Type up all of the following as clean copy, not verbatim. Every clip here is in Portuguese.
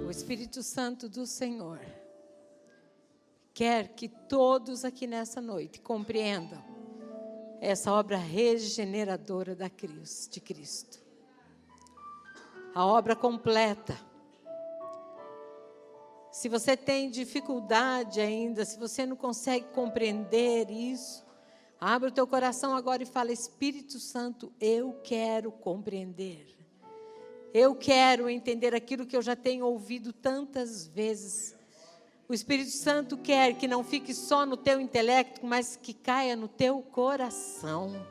O Espírito Santo do Senhor quer que todos aqui nessa noite compreendam essa obra regeneradora de Cristo. A obra completa. Se você tem dificuldade ainda, se você não consegue compreender isso, abre o teu coração agora e fala: Espírito Santo, eu quero compreender. Eu quero entender aquilo que eu já tenho ouvido tantas vezes. O Espírito Santo quer que não fique só no teu intelecto, mas que caia no teu coração.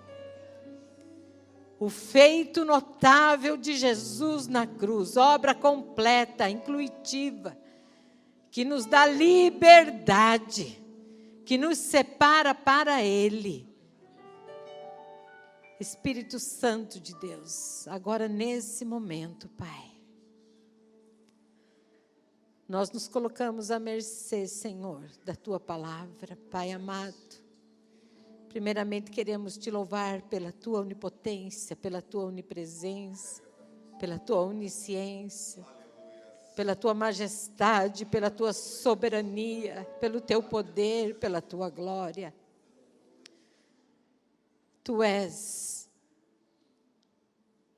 O feito notável de Jesus na cruz, obra completa, inclusiva, que nos dá liberdade, que nos separa para Ele. Espírito Santo de Deus, agora nesse momento, Pai, nós nos colocamos à mercê, Senhor, da Tua palavra, Pai amado. Primeiramente queremos Te louvar pela Tua onipotência, pela Tua onipresença, pela Tua onisciência, pela Tua majestade, pela Tua soberania, pelo Teu poder, pela Tua glória. Tu és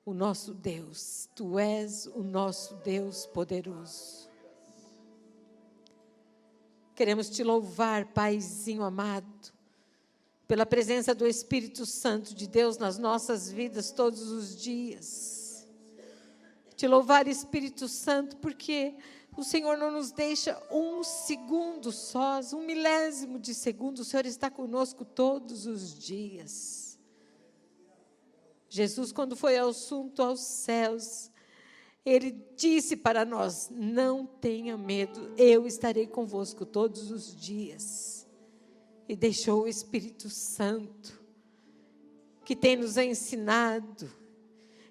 o nosso Deus, Tu és o nosso Deus poderoso. Queremos Te louvar, Paizinho amado, pela presença do Espírito Santo de Deus nas nossas vidas todos os dias. Te louvar, Espírito Santo, porque o Senhor não nos deixa um segundo sós, um milésimo de segundo. O Senhor está conosco todos os dias. Jesus, quando foi assunto aos céus, Ele disse para nós: não tenha medo, eu estarei convosco todos os dias. E deixou o Espírito Santo, que tem nos ensinado,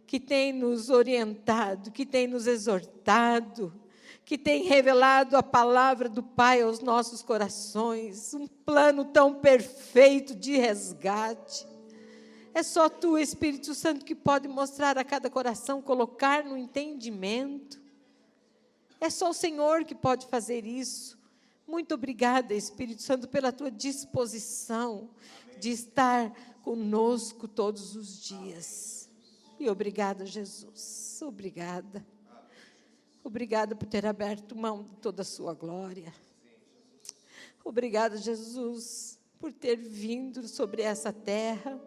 que tem nos orientado, que tem nos exortado, que tem revelado a palavra do Pai aos nossos corações, um plano tão perfeito de resgate. É só Tu, Espírito Santo, que pode mostrar a cada coração, colocar no entendimento. É só o Senhor que pode fazer isso. Muito obrigada, Espírito Santo, pela Tua disposição de estar conosco todos os dias. E obrigada, Jesus. Obrigada. Obrigada por ter aberto mão de toda a Sua glória. Obrigada, Jesus, por ter vindo sobre essa terra,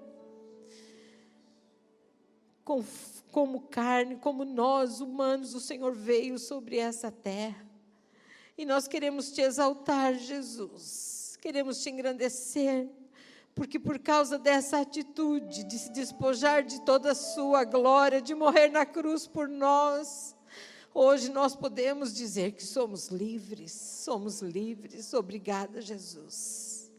como carne, como nós, humanos, o Senhor veio sobre essa terra. E nós queremos Te exaltar, Jesus. Queremos Te engrandecer, porque por causa dessa atitude de se despojar de toda a Sua glória, de morrer na cruz por nós, hoje nós podemos dizer que somos livres. Somos livres. Obrigada, Jesus.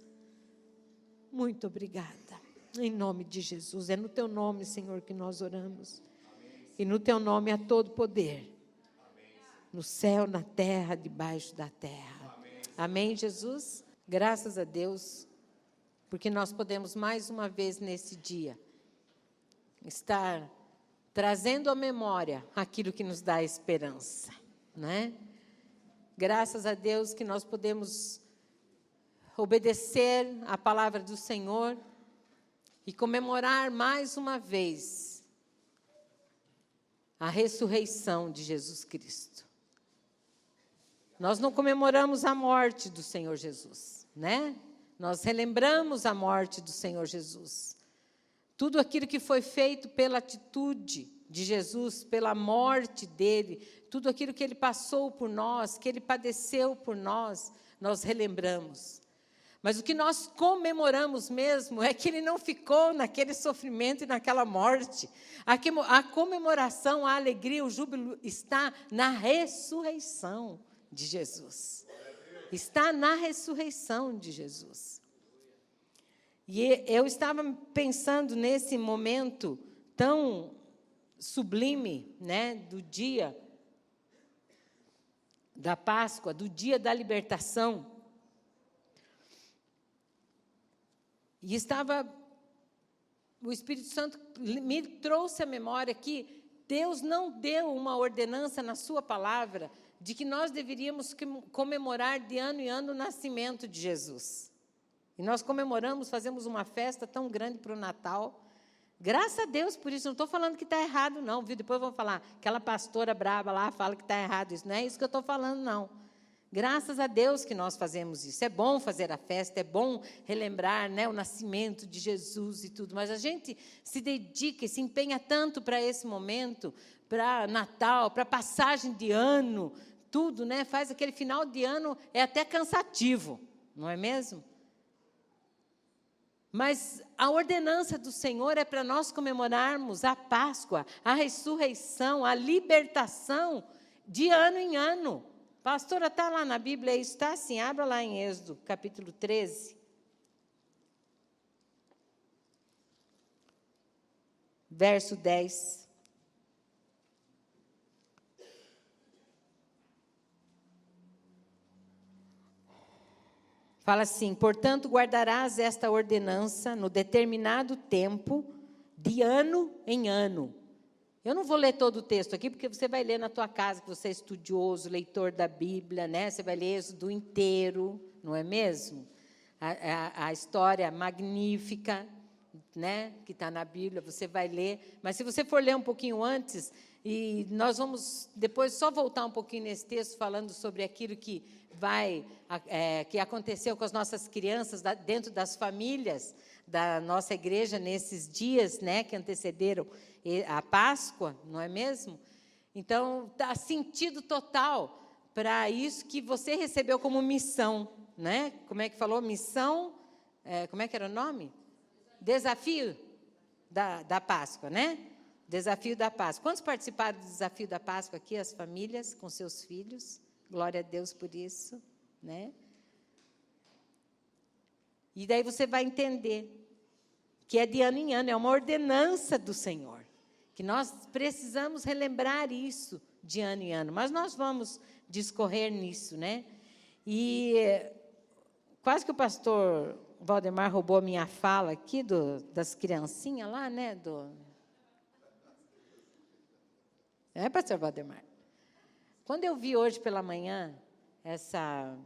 Muito obrigada. Em nome de Jesus, é no Teu nome, Senhor, que nós oramos. Amém. E no Teu nome há todo poder. Amém. No céu, na terra, debaixo da terra. Amém. Amém, Jesus? Graças a Deus, porque nós podemos mais uma vez nesse dia estar trazendo à memória aquilo que nos dá esperança, né? Graças a Deus que nós podemos obedecer à palavra do Senhor e comemorar mais uma vez a ressurreição de Jesus Cristo. Nós não comemoramos a morte do Senhor Jesus, né? Nós relembramos a morte do Senhor Jesus. Tudo aquilo que foi feito pela atitude de Jesus, pela morte dele, tudo aquilo que Ele passou por nós, que Ele padeceu por nós, nós relembramos. Mas o que nós comemoramos mesmo é que Ele não ficou naquele sofrimento e naquela morte. A comemoração, a alegria, o júbilo está na ressurreição de Jesus. Está na ressurreição de Jesus. E eu estava pensando nesse momento tão sublime, né, do dia da Páscoa, do dia da libertação. E estava o Espírito Santo me trouxe à memória que Deus não deu uma ordenança na sua palavra de que nós deveríamos comemorar de ano em ano o nascimento de Jesus. E nós comemoramos, fazemos uma festa tão grande para o Natal. Graças a Deus por isso. Não estou falando que está errado, não, viu? Depois vão falar, aquela pastora brava lá fala que está errado isso. Não é isso que eu estou falando, não. Graças a Deus que nós fazemos isso. É bom fazer a festa, é bom relembrar, né, o nascimento de Jesus e tudo. Mas a gente se dedica e se empenha tanto para esse momento, para Natal, para passagem de ano, tudo, né? Faz aquele final de ano, é até cansativo, não é mesmo? Mas a ordenança do Senhor é para nós comemorarmos a Páscoa, a ressurreição, a libertação de ano em ano. Pastora, está lá na Bíblia, isso está assim, abra lá em Êxodo, capítulo 13. Verso 10. Fala assim: portanto, guardarás esta ordenança no determinado tempo, de ano em ano. Eu não vou ler todo o texto aqui, porque você vai ler na tua casa, que você é estudioso, leitor da Bíblia, né? Você vai ler Êxodo inteiro, não é mesmo? A história magnífica, né, que está na Bíblia, você vai ler. Mas se você for ler um pouquinho antes, e nós vamos depois só voltar um pouquinho nesse texto, falando sobre aquilo que que aconteceu com as nossas crianças dentro das famílias da nossa igreja nesses dias, né, que antecederam a Páscoa, não é mesmo? Então, dá sentido total para isso que você recebeu como missão, né? Como é que falou? Missão, como é que era o nome? Desafio da Páscoa, né? Desafio da Páscoa. Quantos participaram do desafio da Páscoa aqui? As famílias, com seus filhos. Glória a Deus por isso, né? E daí você vai entender que é de ano em ano, é uma ordenança do Senhor, que nós precisamos relembrar isso de ano em ano, mas nós vamos discorrer nisso, né? E quase que o pastor Valdemar roubou a minha fala aqui das criancinhas lá, né? Pastor Valdemar? Quando eu vi hoje pela manhã essa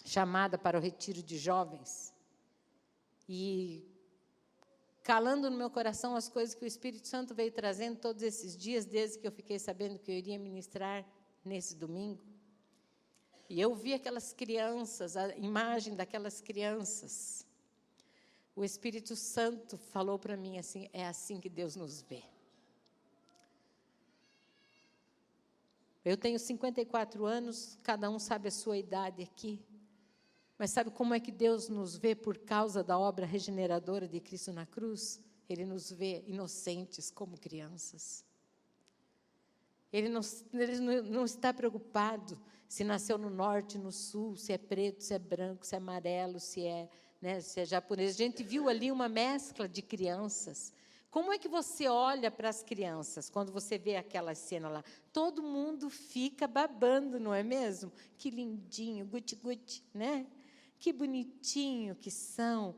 chamada para o retiro de jovens, e calando no meu coração as coisas que o Espírito Santo veio trazendo todos esses dias, desde que eu fiquei sabendo que eu iria ministrar nesse domingo, e eu vi aquelas crianças, a imagem daquelas crianças, o Espírito Santo falou para mim assim: é assim que Deus nos vê. Eu tenho 54 anos, cada um sabe a sua idade aqui. Mas sabe como é que Deus nos vê por causa da obra regeneradora de Cristo na cruz? Ele nos vê inocentes como crianças. Ele não está preocupado se nasceu no norte, no sul, se é preto, se é branco, se é amarelo, se é japonês. A gente viu ali uma mescla de crianças. Como é que você olha para as crianças quando você vê aquela cena lá? Todo mundo fica babando, não é mesmo? Que lindinho, guti-guti, né? Que bonitinho que são,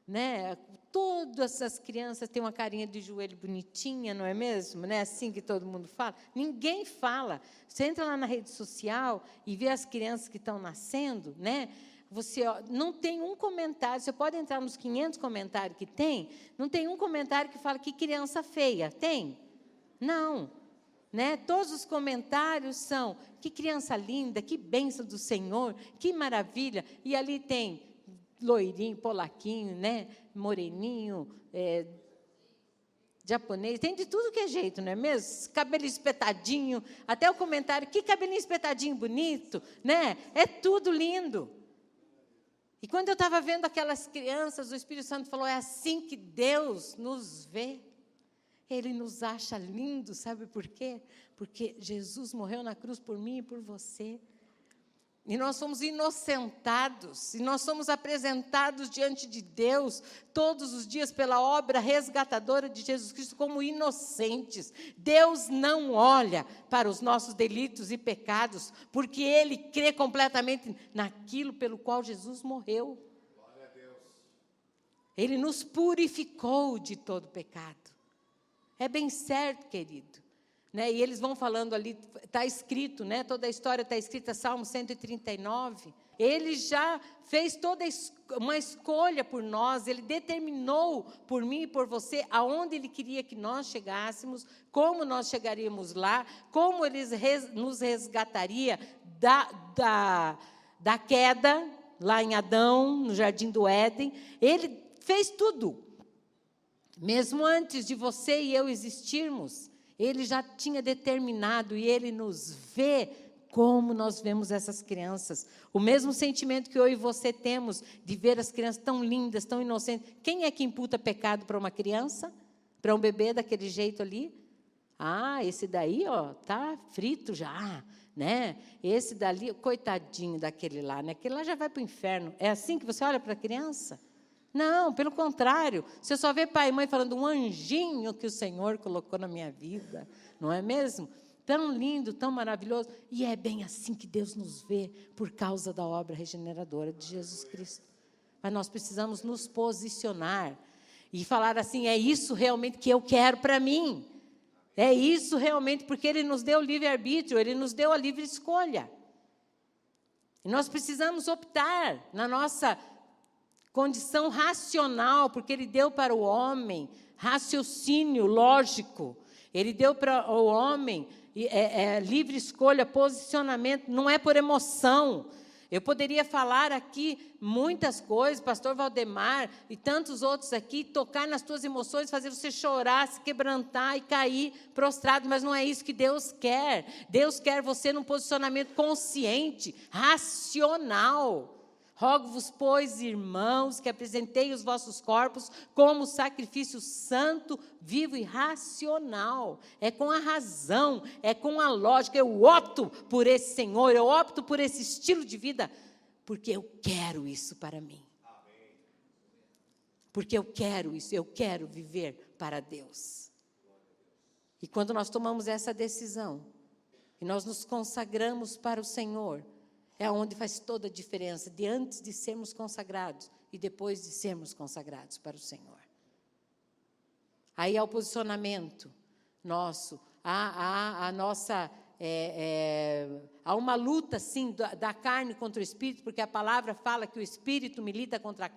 né? Todas as crianças têm uma carinha de joelho bonitinha, não é mesmo? Né? Assim que todo mundo fala. Ninguém fala. Você entra lá na rede social e vê as crianças que estão nascendo, né? Você não tem um comentário, você pode entrar nos 500 comentários que tem, não tem um comentário que fala que criança feia. Tem? Não. Né? Todos os comentários são: que criança linda, que bênção do Senhor, que maravilha. E ali tem loirinho, polaquinho, né? Moreninho, japonês, tem de tudo que é jeito, não é mesmo? Cabelo espetadinho, até o comentário: que cabelinho espetadinho bonito, né? É tudo lindo. E quando eu estava vendo aquelas crianças, o Espírito Santo falou: é assim que Deus nos vê. Ele nos acha lindos, sabe por quê? Porque Jesus morreu na cruz por mim e por você. E nós somos inocentados, e nós somos apresentados diante de Deus todos os dias pela obra resgatadora de Jesus Cristo como inocentes. Deus não olha para os nossos delitos e pecados, porque Ele crê completamente naquilo pelo qual Jesus morreu. Glória a Deus. Ele nos purificou de todo pecado. É bem certo, querido. Né? E eles vão falando ali, está escrito, né? Toda a história está escrita, Salmo 139. Ele já fez toda uma escolha por nós, Ele determinou por mim e por você aonde Ele queria que nós chegássemos, como nós chegaríamos lá, como Ele nos resgataria da queda, lá em Adão, no Jardim do Éden. Ele fez tudo. Mesmo antes de você e eu existirmos, Ele já tinha determinado e Ele nos vê como nós vemos essas crianças. O mesmo sentimento que eu e você temos de ver as crianças tão lindas, tão inocentes. Quem é que imputa pecado para uma criança? Para um bebê daquele jeito ali? Ah, esse daí, ó, tá frito já, né? Esse dali, coitadinho daquele lá, né? Aquele lá já vai para o inferno. É assim que você olha para a criança? Não, pelo contrário. Você só vê pai e mãe falando, um anjinho que o Senhor colocou na minha vida. Não é mesmo? Tão lindo, tão maravilhoso. E é bem assim que Deus nos vê, por causa da obra regeneradora de Jesus Cristo. Mas nós precisamos nos posicionar e falar assim, é isso realmente que eu quero para mim. É isso realmente, porque Ele nos deu o livre-arbítrio, Ele nos deu a livre escolha. E nós precisamos optar na nossa condição racional, porque Ele deu para o homem raciocínio lógico. Ele deu para o homem livre escolha, posicionamento, não é por emoção. Eu poderia falar aqui muitas coisas, pastor Valdemar e tantos outros aqui, tocar nas tuas emoções, fazer você chorar, se quebrantar e cair prostrado, mas não é isso que Deus quer. Deus quer você num posicionamento consciente, racional. Rogo-vos, pois, irmãos, que apresentei os vossos corpos como sacrifício santo, vivo e racional. É com a razão, é com a lógica. Eu opto por esse Senhor, eu opto por esse estilo de vida, porque eu quero isso para mim. Porque eu quero isso, eu quero viver para Deus. E quando nós tomamos essa decisão, e nós nos consagramos para o Senhor, é onde faz toda a diferença, de antes de sermos consagrados e depois de sermos consagrados para o Senhor. Aí há o posicionamento nosso, há uma luta, sim, da carne contra o Espírito, porque a palavra fala que o Espírito milita contra a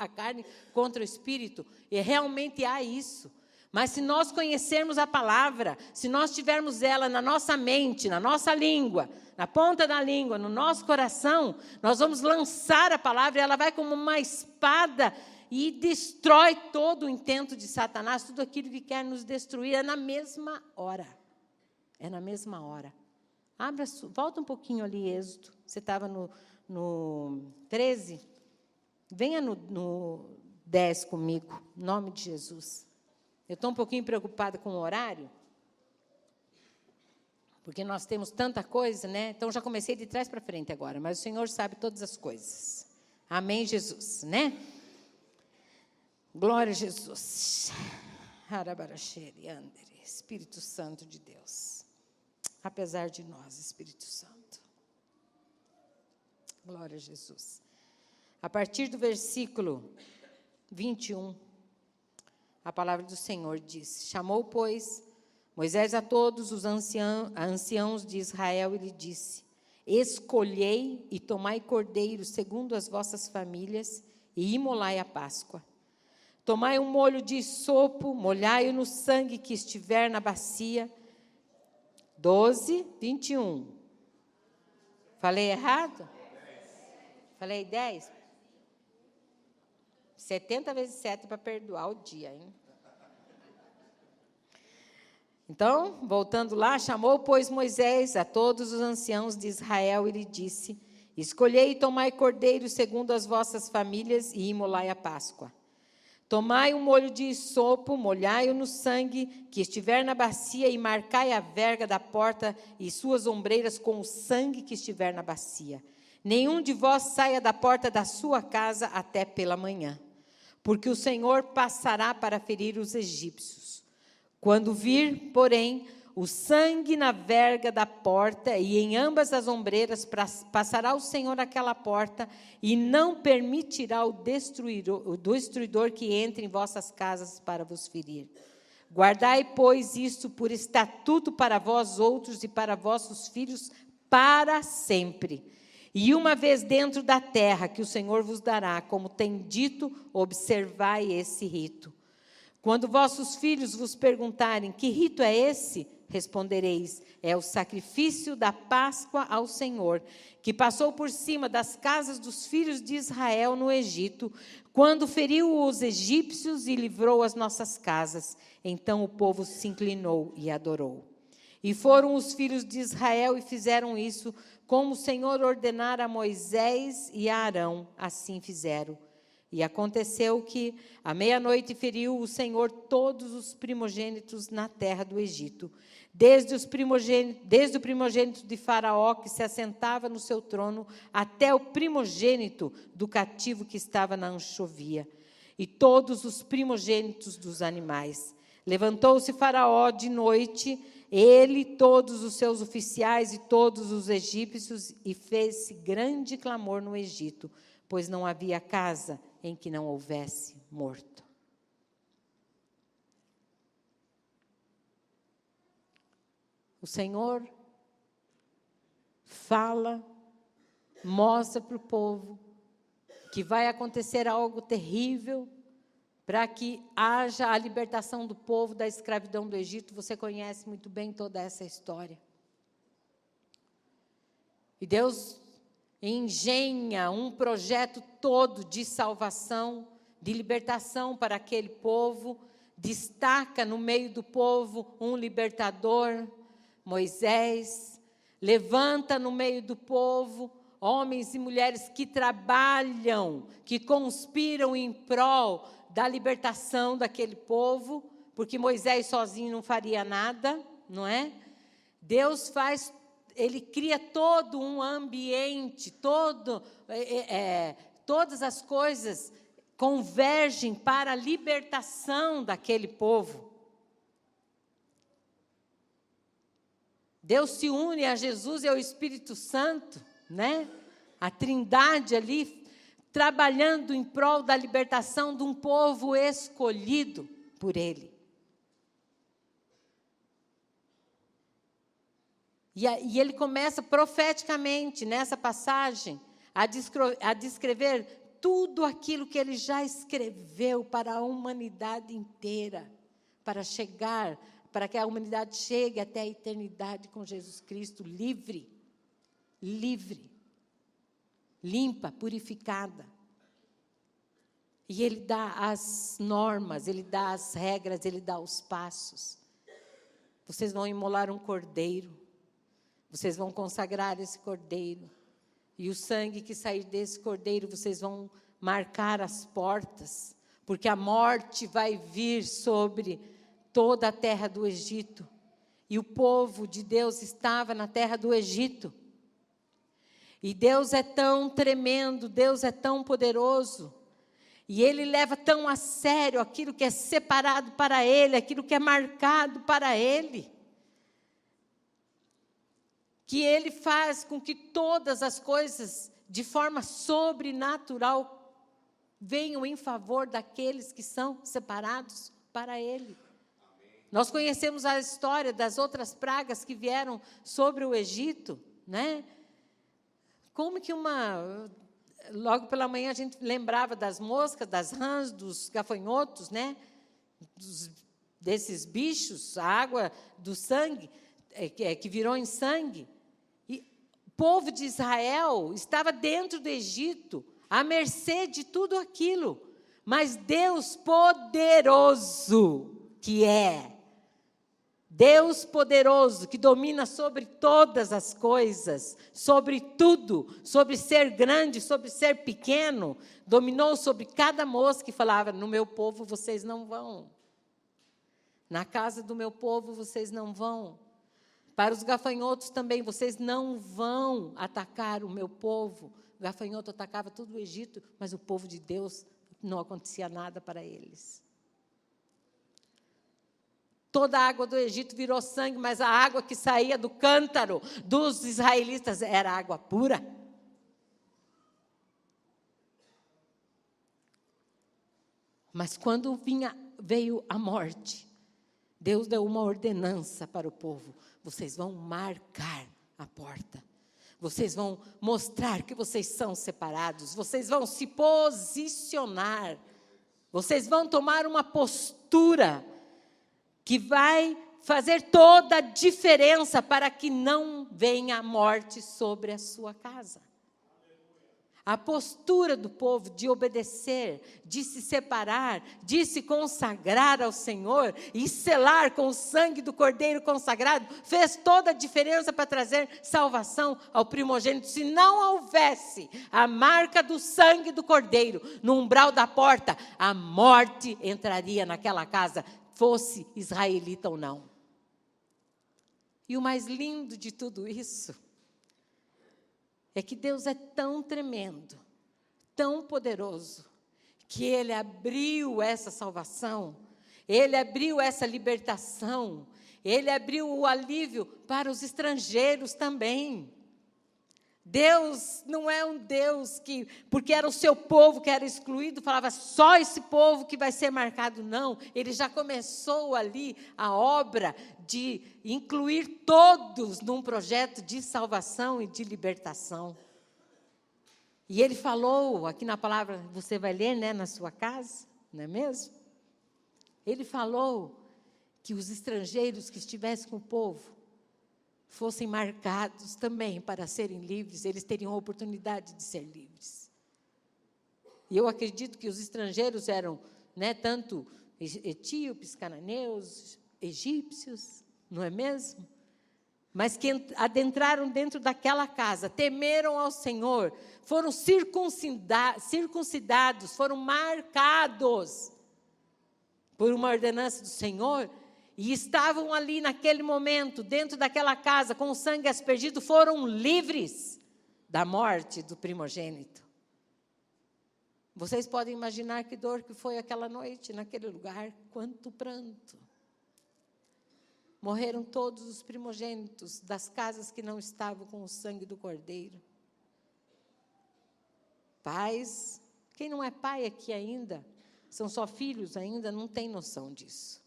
carne contra o Espírito, e realmente há isso. Mas se nós conhecermos a palavra, se nós tivermos ela na nossa mente, na nossa língua, na ponta da língua, no nosso coração, nós vamos lançar a palavra e ela vai como uma espada e destrói todo o intento de Satanás, tudo aquilo que quer nos destruir, é na mesma hora. É na mesma hora. Volta um pouquinho ali, Êxodo. Você estava no 13? Venha no 10 comigo, em nome de Jesus. Eu estou um pouquinho preocupada com o horário, porque nós temos tanta coisa, né? Então, já comecei de trás para frente agora, mas o Senhor sabe todas as coisas. Amém, Jesus, né? Glória a Jesus. Espírito Santo de Deus. Apesar de nós, Espírito Santo. Glória a Jesus. A partir do versículo 21, a palavra do Senhor diz: chamou, pois, Moisés a todos os anciãos de Israel e lhe disse: escolhei e tomai cordeiro segundo as vossas famílias e imolai a Páscoa. Tomai um molho de sopo, molhai-o no sangue que estiver na bacia. 12, 21. Falei errado? Falei 10? 70 vezes 7 para perdoar o dia, hein? Então, voltando lá, chamou, pois, Moisés a todos os anciãos de Israel e lhe disse: escolhei e tomai cordeiro segundo as vossas famílias e imolai a Páscoa. Tomai um molho de isopo, molhai-o no sangue que estiver na bacia e marcai a verga da porta e suas ombreiras com o sangue que estiver na bacia. Nenhum de vós saia da porta da sua casa até pela manhã, porque o Senhor passará para ferir os egípcios. Quando vir, porém, o sangue na verga da porta e em ambas as ombreiras, passará o Senhor aquela porta e não permitirá o destruidor que entre em vossas casas para vos ferir. Guardai, pois, isto por estatuto para vós outros e para vossos filhos para sempre. E uma vez dentro da terra que o Senhor vos dará, como tem dito, observai esse rito. Quando vossos filhos vos perguntarem, que rito é esse? Respondereis, é o sacrifício da Páscoa ao Senhor, que passou por cima das casas dos filhos de Israel no Egito, quando feriu os egípcios e livrou as nossas casas. Então o povo se inclinou e adorou. E foram os filhos de Israel e fizeram isso, como o Senhor ordenara a Moisés e a Arão, assim fizeram. E aconteceu que, à meia-noite, feriu o Senhor todos os primogênitos na terra do Egito, desde o primogênito de Faraó, que se assentava no seu trono, até o primogênito do cativo que estava na anchovia, e todos os primogênitos dos animais. Levantou-se Faraó de noite, ele, todos os seus oficiais e todos os egípcios, e fez-se grande clamor no Egito, pois não havia casa em que não houvesse morto. O Senhor fala, mostra para o povo que vai acontecer algo terrível para que haja a libertação do povo da escravidão do Egito. Você conhece muito bem toda essa história. E Deus engenha um projeto todo de salvação, de libertação para aquele povo, destaca no meio do povo um libertador, Moisés, levanta no meio do povo homens e mulheres que trabalham, que conspiram em prol da libertação daquele povo, porque Moisés sozinho não faria nada, não é? Deus faz, Ele cria todo um ambiente, todas as coisas convergem para a libertação daquele povo. Deus se une a Jesus e ao Espírito Santo, né? A Trindade ali, trabalhando em prol da libertação de um povo escolhido por Ele. E ele começa profeticamente, nessa passagem, a descrever tudo aquilo que ele já escreveu para a humanidade inteira, para que a humanidade chegue até a eternidade com Jesus Cristo, livre, limpa, purificada. E ele dá as normas, ele dá as regras, ele dá os passos. Vocês vão imolar um cordeiro. Vocês vão consagrar esse cordeiro. E o sangue que sair desse cordeiro, vocês vão marcar as portas. Porque a morte vai vir sobre toda a terra do Egito. E o povo de Deus estava na terra do Egito. E Deus é tão tremendo, Deus é tão poderoso. E Ele leva tão a sério aquilo que é separado para Ele, aquilo que é marcado para Ele, que Ele faz com que todas as coisas, de forma sobrenatural, venham em favor daqueles que são separados para Ele. Nós conhecemos a história das outras pragas que vieram sobre o Egito, né? Como que logo pela manhã a gente lembrava das moscas, das rãs, dos gafanhotos, né? Desses bichos, a água do sangue, que virou em sangue. O povo de Israel estava dentro do Egito, à mercê de tudo aquilo. Mas Deus poderoso que é, Deus poderoso que domina sobre todas as coisas, sobre tudo, sobre ser grande, sobre ser pequeno, dominou sobre cada mosca e falava: no meu povo vocês não vão. Na casa do meu povo vocês não vão. Para os gafanhotos também, vocês não vão atacar o meu povo. O gafanhoto atacava todo o Egito, mas o povo de Deus não acontecia nada para eles. Toda a água do Egito virou sangue, mas a água que saía do cântaro dos israelitas era água pura. Mas quando veio a morte, Deus deu uma ordenança para o povo: vocês vão marcar a porta. Vocês vão mostrar que vocês são separados. Vocês vão se posicionar. Vocês vão tomar uma postura que vai fazer toda a diferença para que não venha a morte sobre a sua casa. A postura do povo de obedecer, de se separar, de se consagrar ao Senhor e selar com o sangue do Cordeiro consagrado, fez toda a diferença para trazer salvação ao primogênito. Se não houvesse a marca do sangue do Cordeiro no umbral da porta, a morte entraria naquela casa, fosse israelita ou não. E o mais lindo de tudo isso é que Deus é tão tremendo, tão poderoso, que Ele abriu essa salvação, Ele abriu essa libertação, Ele abriu o alívio para os estrangeiros também. Deus não é um Deus que, porque era o seu povo que era excluído, falava só esse povo que vai ser marcado, não. Ele já começou ali a obra de incluir todos num projeto de salvação e de libertação. E Ele falou, aqui na palavra, você vai ler, né, na sua casa, não é mesmo? Ele falou que os estrangeiros que estivessem com o povo fossem marcados também para serem livres, eles teriam a oportunidade de ser livres. E eu acredito que os estrangeiros eram, né, tanto etíopes, cananeus, egípcios, não é mesmo? Mas que adentraram dentro daquela casa, temeram ao Senhor, foram circuncidados, foram marcados por uma ordenança do Senhor, e estavam ali naquele momento, dentro daquela casa, com o sangue aspergido, foram livres da morte do primogênito. Vocês podem imaginar que dor que foi aquela noite, naquele lugar, quanto pranto. Morreram todos os primogênitos das casas que não estavam com o sangue do Cordeiro. Pais, quem não é pai aqui ainda, são só filhos ainda, não tem noção disso.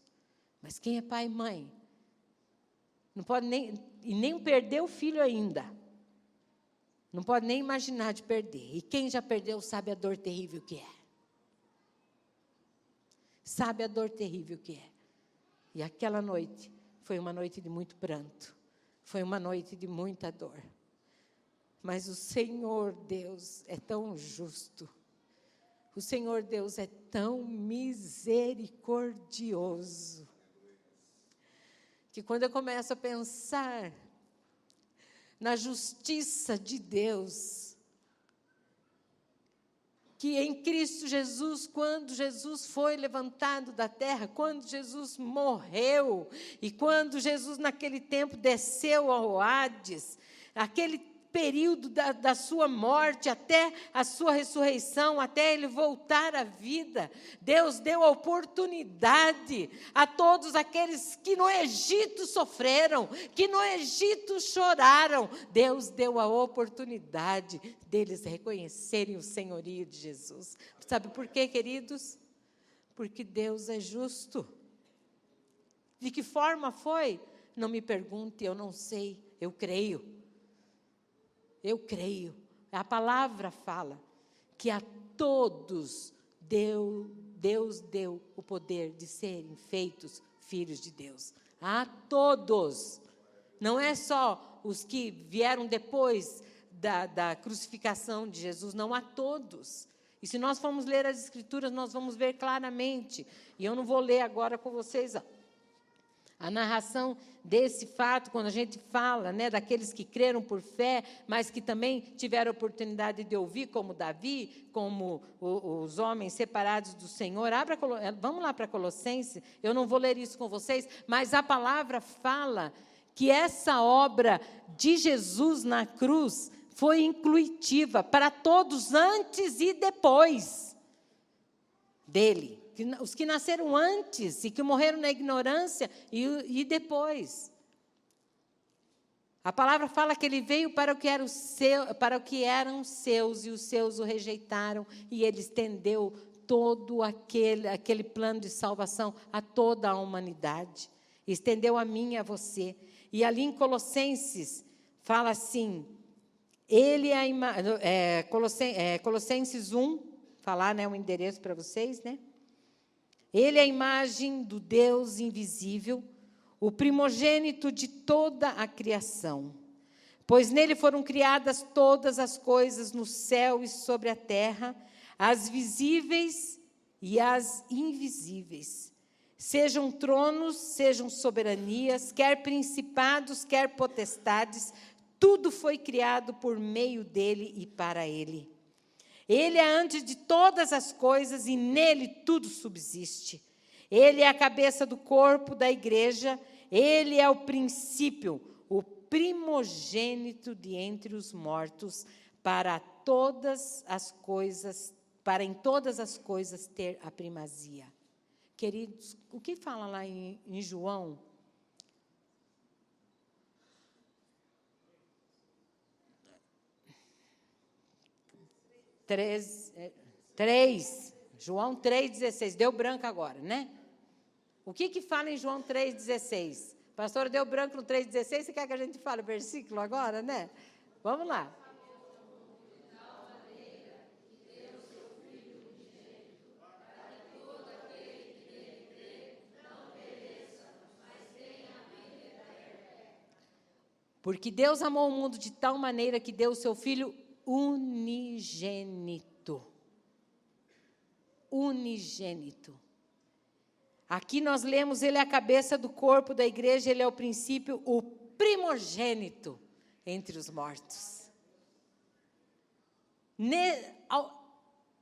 Mas quem é pai e mãe, não pode nem perder o filho ainda. Não pode nem imaginar de perder. E quem já perdeu sabe a dor terrível que é. Sabe a dor terrível que é. E aquela noite foi uma noite de muito pranto. Foi uma noite de muita dor. Mas o Senhor Deus é tão justo. O Senhor Deus é tão misericordioso. Que quando eu começo a pensar na justiça de Deus, que em Cristo Jesus, quando Jesus foi levantado da terra, quando Jesus morreu, e quando Jesus naquele tempo desceu ao Hades, aquele período da sua morte, até a sua ressurreição, até Ele voltar à vida, Deus deu a oportunidade a todos aqueles que no Egito sofreram, que no Egito choraram, Deus deu a oportunidade deles reconhecerem o senhorio de Jesus. Sabe por quê, queridos? Porque Deus é justo. De que forma foi? Não me pergunte, eu não sei, eu creio. Eu creio. A palavra fala que a todos Deus deu o poder de serem feitos filhos de Deus. A todos. Não é só os que vieram depois da crucificação de Jesus, não, a todos. E se nós formos ler as Escrituras, nós vamos ver claramente. E eu não vou ler agora com vocês a narração desse fato, quando a gente fala, né, daqueles que creram por fé, mas que também tiveram a oportunidade de ouvir, como Davi, como os homens separados do Senhor. Vamos lá para Colossenses, eu não vou ler isso com vocês, mas a palavra fala que essa obra de Jesus na cruz foi inclusiva para todos antes e depois dele. os que nasceram antes e que morreram na ignorância e depois. A palavra fala que ele veio para o que eram seus, e os seus o rejeitaram, e ele estendeu todo aquele plano de salvação a toda a humanidade. Estendeu a mim e a você. E ali em Colossenses, fala assim, Colossenses 1, falar, né, o endereço para vocês, né? Ele é a imagem do Deus invisível, o primogênito de toda a criação. Pois nele foram criadas todas as coisas no céu e sobre a terra, as visíveis e as invisíveis. Sejam tronos, sejam soberanias, quer principados, quer potestades, tudo foi criado por meio dele e para ele. Ele é antes de todas as coisas e nele tudo subsiste. Ele é a cabeça do corpo da igreja, ele é o princípio, o primogênito de entre os mortos, para em todas as coisas ter a primazia. Queridos, o que fala lá em João? João 3,16. Deu branco agora, né? O que fala em João 3,16? Pastor, deu branco no 3,16, você quer que a gente fale o versículo agora, né? Vamos lá. Porque Deus amou o mundo de tal maneira que deu o seu Filho unigênito. Unigênito. Aqui nós lemos, ele é a cabeça do corpo da igreja, ele é o princípio, o primogênito entre os mortos.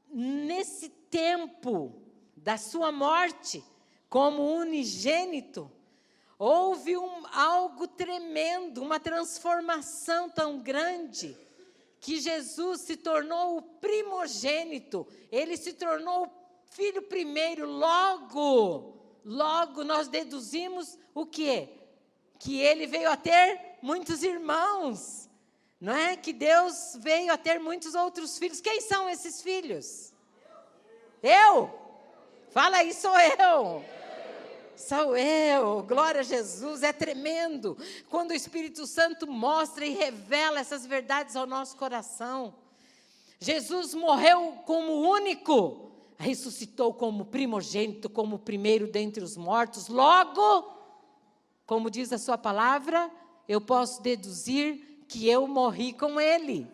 Nesse tempo da sua morte, como unigênito, houve algo tremendo, uma transformação tão grande, que Jesus se tornou o primogênito, ele se tornou o filho primeiro, logo nós deduzimos o quê? Que ele veio a ter muitos irmãos, não é? Que Deus veio a ter muitos outros filhos. Quem são esses filhos? Eu? Fala aí, sou eu. Sou eu, glória a Jesus, é tremendo quando o Espírito Santo mostra e revela essas verdades ao nosso coração. Jesus morreu como único, ressuscitou como primogênito, como primeiro dentre os mortos. Logo, como diz a sua palavra, eu posso deduzir que eu morri com ele.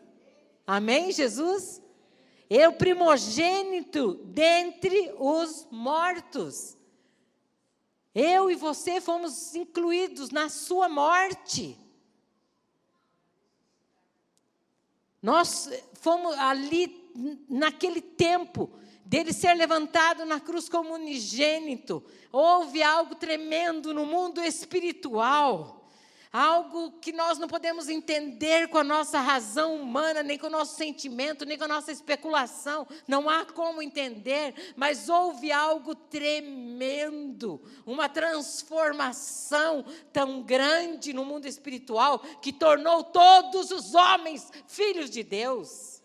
Amém, Jesus? Eu primogênito dentre os mortos. Eu e você fomos incluídos na sua morte. Nós fomos ali, naquele tempo, dele ser levantado na cruz como unigênito. Houve algo tremendo no mundo espiritual. Algo que nós não podemos entender com a nossa razão humana, nem com o nosso sentimento, nem com a nossa especulação. Não há como entender, mas houve algo tremendo, uma transformação tão grande no mundo espiritual, que tornou todos os homens filhos de Deus.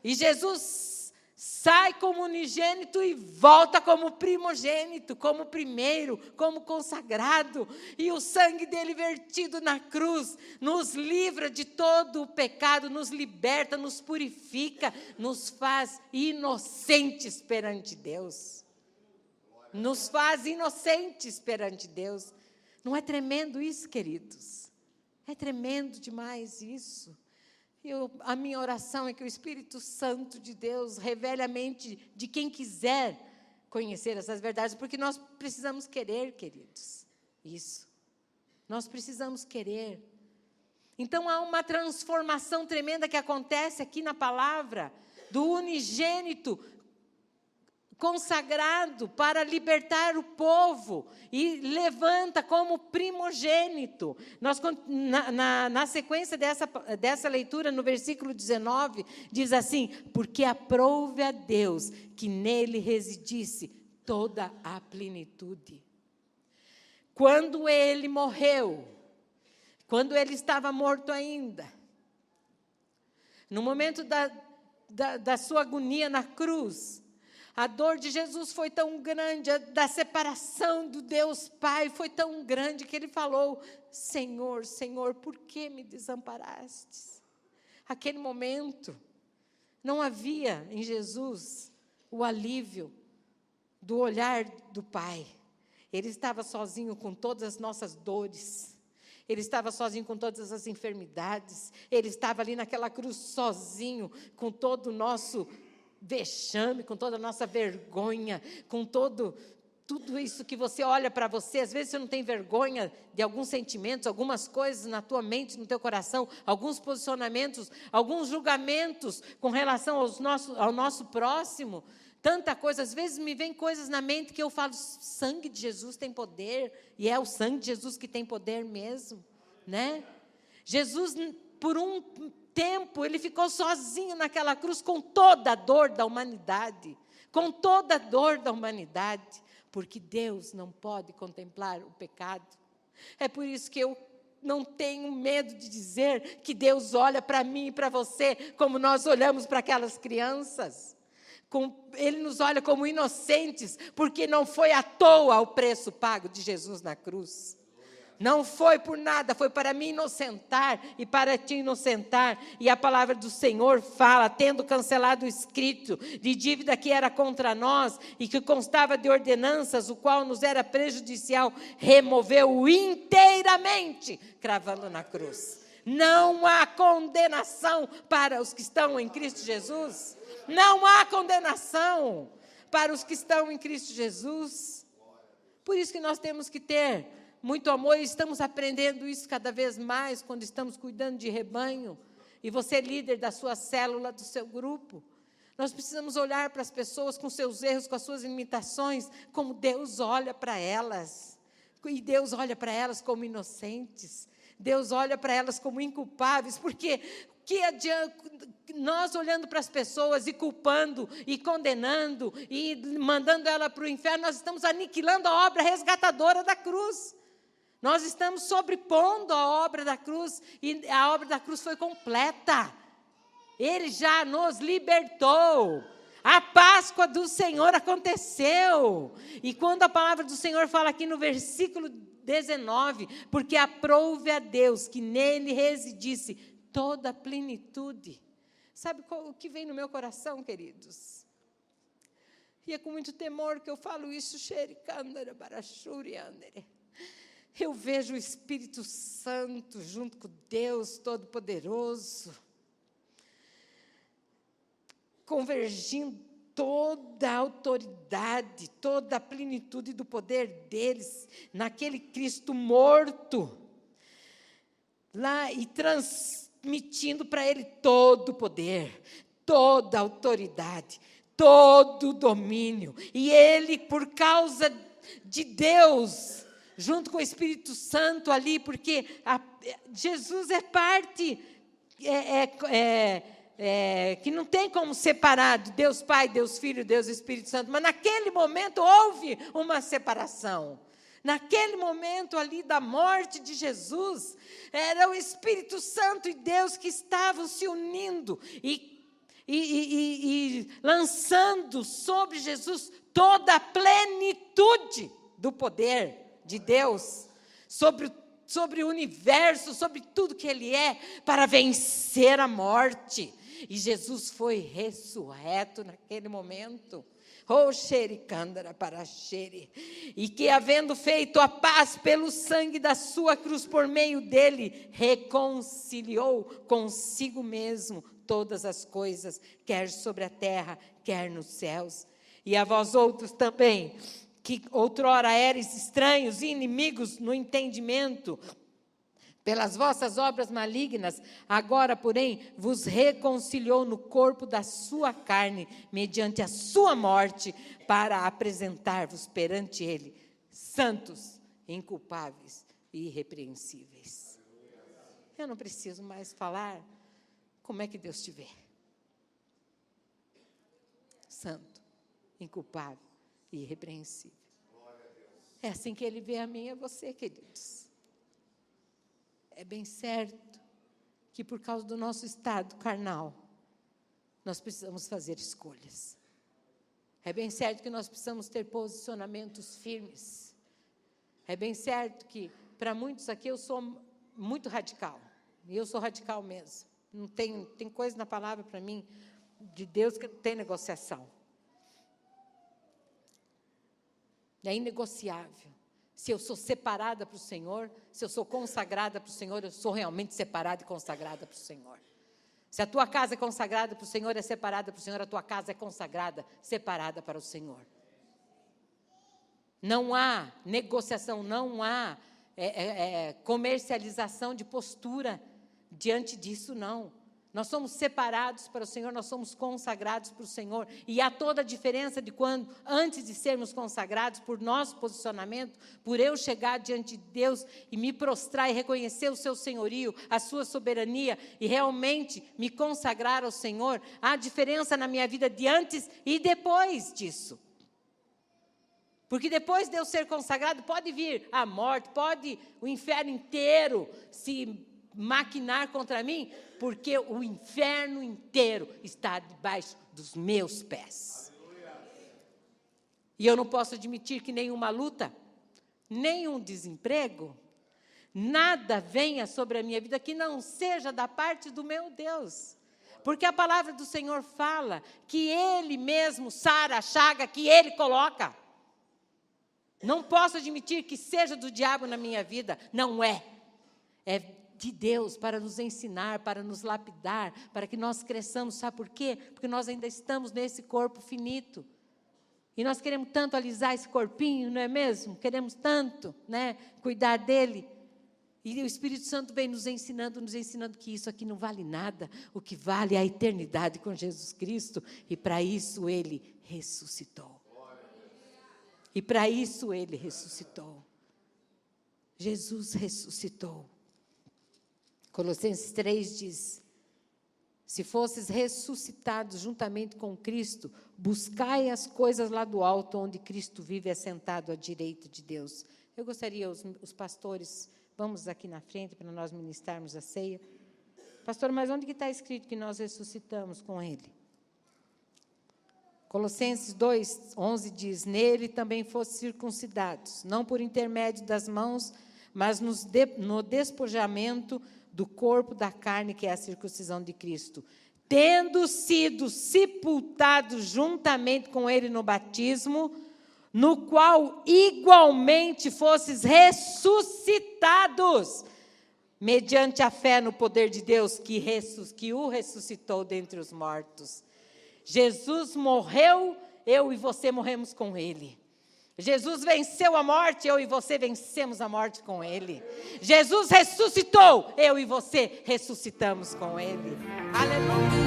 E Jesus sai como unigênito e volta como primogênito, como primeiro, como consagrado. E o sangue dele vertido na cruz nos livra de todo o pecado, nos liberta, nos purifica, nos faz inocentes perante Deus. Nos faz inocentes perante Deus. Não é tremendo isso, queridos? É tremendo demais isso. A minha oração é que o Espírito Santo de Deus revele a mente de quem quiser conhecer essas verdades, porque nós precisamos querer, queridos, isso. Nós precisamos querer. Então, há uma transformação tremenda que acontece aqui na palavra, do unigênito, consagrado para libertar o povo e levanta como primogênito. Nós, na sequência dessa leitura, no versículo 19, diz assim: porque aprouve a Deus que nele residisse toda a plenitude. Quando ele morreu, quando ele estava morto ainda, no momento da sua agonia na cruz, a dor de Jesus foi tão grande, a da separação do Deus Pai foi tão grande, que ele falou: Senhor, Senhor, por que me desamparastes? Aquele momento, não havia em Jesus o alívio do olhar do Pai. Ele estava sozinho com todas as nossas dores. Ele estava sozinho com todas as enfermidades. Ele estava ali naquela cruz sozinho, com todo o nosso vexame, com toda a nossa vergonha, com tudo isso que você olha para você. Às vezes você não tem vergonha de alguns sentimentos, algumas coisas na tua mente, no teu coração, alguns posicionamentos, alguns julgamentos com relação ao nosso próximo. Tanta coisa, às vezes me vem coisas na mente que eu falo: o sangue de Jesus tem poder, e é o sangue de Jesus que tem poder mesmo, né? Jesus, por um tempo, ele ficou sozinho naquela cruz com toda a dor da humanidade, com toda a dor da humanidade, porque Deus não pode contemplar o pecado. É por isso que eu não tenho medo de dizer que Deus olha para mim e para você como nós olhamos para aquelas crianças. Ele nos olha como inocentes, porque não foi à toa o preço pago de Jesus na cruz. Não foi por nada, foi para me inocentar e para te inocentar. E a palavra do Senhor fala: tendo cancelado o escrito de dívida que era contra nós e que constava de ordenanças, o qual nos era prejudicial, removeu-o inteiramente, cravando na cruz. Não há condenação para os que estão em Cristo Jesus. Não há condenação para os que estão em Cristo Jesus. Por isso que nós temos que ter muito amor, e estamos aprendendo isso cada vez mais quando estamos cuidando de rebanho. E você, líder da sua célula, do seu grupo, nós precisamos olhar para as pessoas com seus erros, com as suas limitações, como Deus olha para elas. E Deus olha para elas como inocentes. Deus olha para elas como inculpáveis, porque que adianta nós olhando para as pessoas e culpando, e condenando, e mandando ela para o inferno? Nós estamos aniquilando a obra resgatadora da cruz. Nós estamos sobrepondo a obra da cruz, e a obra da cruz foi completa. Ele já nos libertou. A Páscoa do Senhor aconteceu. E quando a palavra do Senhor fala aqui no versículo 19, porque aprouve a Deus que nele residisse toda a plenitude. Sabe o que vem no meu coração, queridos? E é com muito temor que eu falo isso. Eu vejo o Espírito Santo junto com Deus Todo-Poderoso, convergindo toda a autoridade, toda a plenitude do poder deles, naquele Cristo morto, lá, e transmitindo para ele todo o poder, toda a autoridade, todo o domínio. E ele, por causa de Deus, junto com o Espírito Santo ali, porque Jesus é parte, que não tem como separar de Deus Pai, Deus Filho, Deus Espírito Santo, mas naquele momento houve uma separação. Naquele momento ali da morte de Jesus, era o Espírito Santo e Deus que estavam se unindo e lançando sobre Jesus toda a plenitude do poder de Deus, sobre o universo, sobre tudo que Ele é, para vencer a morte. E Jesus foi ressurreto naquele momento. E que, havendo feito a paz pelo sangue da sua cruz, por meio dele, reconciliou consigo mesmo todas as coisas, quer sobre a terra, quer nos céus. E a vós outros também, que outrora eres estranhos e inimigos no entendimento, pelas vossas obras malignas, agora, porém, vos reconciliou no corpo da sua carne, mediante a sua morte, para apresentar-vos perante ele, santos, inculpáveis e irrepreensíveis. Eu não preciso mais falar como é que Deus te vê. Santo, inculpável e irrepreensível. É assim que Ele vê a mim e a você, queridos. É bem certo que por causa do nosso estado carnal, nós precisamos fazer escolhas. É bem certo que nós precisamos ter posicionamentos firmes. É bem certo que, para muitos aqui, eu sou muito radical. E eu sou radical mesmo. Não tem coisa na palavra para mim, de Deus, que não tem negociação. É inegociável. Se eu sou separada para o Senhor, se eu sou consagrada para o Senhor, eu sou realmente separada e consagrada para o Senhor. Se a tua casa é consagrada para o Senhor, é separada para o Senhor, a tua casa é consagrada, separada para o Senhor. Não há negociação, não há comercialização de postura diante disso, não. Nós somos separados para o Senhor, nós somos consagrados para o Senhor. E há toda a diferença de quando, antes de sermos consagrados, por nosso posicionamento, por eu chegar diante de Deus e me prostrar e reconhecer o seu senhorio, a sua soberania, e realmente me consagrar ao Senhor, há diferença na minha vida de antes e depois disso. Porque depois de eu ser consagrado, pode vir a morte, pode o inferno inteiro se maquinar contra mim, porque o inferno inteiro está debaixo dos meus pés. E eu não posso admitir que nenhuma luta, nenhum desemprego, nada venha sobre a minha vida que não seja da parte do meu Deus. Porque a palavra do Senhor fala que Ele mesmo sara a chaga que Ele coloca. Não posso admitir que seja do diabo na minha vida. Não é. É de Deus para nos ensinar, para nos lapidar, para que nós cresçamos. Sabe por quê? Porque nós ainda estamos nesse corpo finito. E nós queremos tanto alisar esse corpinho, não é mesmo? Queremos tanto, né, cuidar dele. E o Espírito Santo vem nos ensinando que isso aqui não vale nada. O que vale é a eternidade com Jesus Cristo. E para isso Ele ressuscitou. E para isso Ele ressuscitou. Jesus ressuscitou. Colossenses 3 diz: se fosses ressuscitados juntamente com Cristo, buscai as coisas lá do alto, onde Cristo vive assentado à direita de Deus. Eu gostaria, os pastores, vamos aqui na frente para nós ministrarmos a ceia. Pastor, mas onde que está escrito que nós ressuscitamos com Ele? Colossenses 2:11 diz: nele também fossem circuncidados, não por intermédio das mãos, mas no despojamento do corpo da carne, que é a circuncisão de Cristo, tendo sido sepultados juntamente com Ele no batismo, no qual igualmente fosses ressuscitados, mediante a fé no poder de Deus, que o ressuscitou dentre os mortos. Jesus morreu, eu e você morremos com Ele. Jesus venceu a morte, eu e você vencemos a morte com Ele. Jesus ressuscitou, eu e você ressuscitamos com Ele. Aleluia!